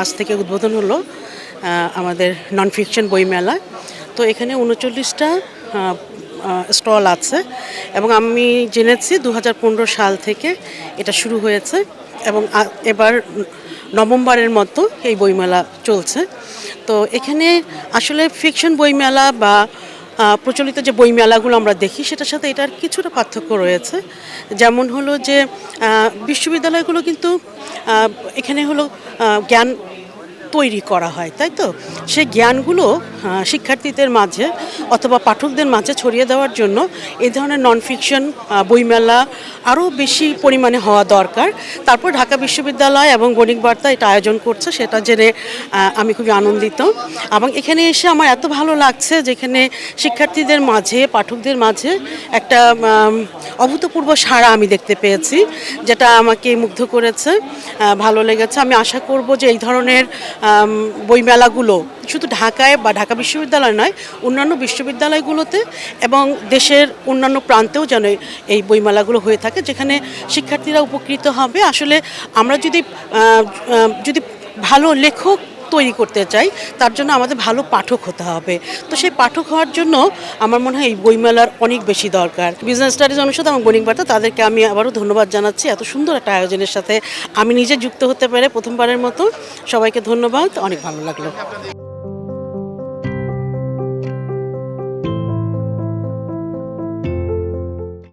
আজ থেকে উদ্বোধন হলো আমাদের নন ফিকশন বইমেলা। তো এখানে ৩৯টা স্টল আছে এবং আমি জেনেছি ২০১৫ সাল থেকে এটা শুরু হয়েছে এবং এবার নভেম্বরের মতো এই বইমেলা চলছে। তো এখানে আসলে ফিকশন বইমেলা বা প্রচলিত যে বইমেলাগুলো আমরা দেখি সেটার সাথে এটার কিছুটা পার্থক্য রয়েছে। যেমন হলো যে বিশ্ববিদ্যালয়গুলো কিন্তু এখানে হলো জ্ঞান তৈরি করা হয়, তাই তো? সেই জ্ঞানগুলো শিক্ষার্থীদের মাঝে অথবা পাঠকদের মাঝে ছড়িয়ে দেওয়ার জন্য এই ধরনের নন ফিকশন বইমেলা আরও বেশি পরিমাণে হওয়া দরকার। তারপর ঢাকা বিশ্ববিদ্যালয় এবং বণিক বার্তা এটা আয়োজন করছে, সেটা জেনে আমি খুবই আনন্দিত। এবং এখানে এসে আমার এত ভালো লাগছে যেখানে শিক্ষার্থীদের মাঝে পাঠকদের মাঝে একটা অভূতপূর্ব সাড়া আমি দেখতে পেয়েছি, যেটা আমাকে মুগ্ধ করেছে, ভালো লেগেছে। আমি আশা করব যে এই ধরনের বইমেলাগুলো শুধু ঢাকায় বা ঢাকা বিশ্ববিদ্যালয় নয়, অন্যান্য বিশ্ববিদ্যালয়গুলোতে এবং দেশের অন্যান্য প্রান্তেও যেন এই বইমেলাগুলো হয়ে থাকে, যেখানে শিক্ষার্থীরা উপকৃত হবে। আসলে আমরা যদি ভালো লেখক তৈরি করতে চাই, তার জন্য আমাদের ভালো পাঠক হতে হবে। তো সেই পাঠক হওয়ার জন্য আমার মনে হয় এই বইমেলার অনেক বেশি দরকার। বিজনেস স্টাডিজ অনুষদ এবং বণিক বার্তা তাদেরকে আমি আবারও ধন্যবাদ জানাচ্ছি এত সুন্দর একটা আয়োজনের সাথে আমি নিজে যুক্ত হতে পেরে প্রথমবারের মতো। সবাইকে ধন্যবাদ, অনেক ভালো লাগলো।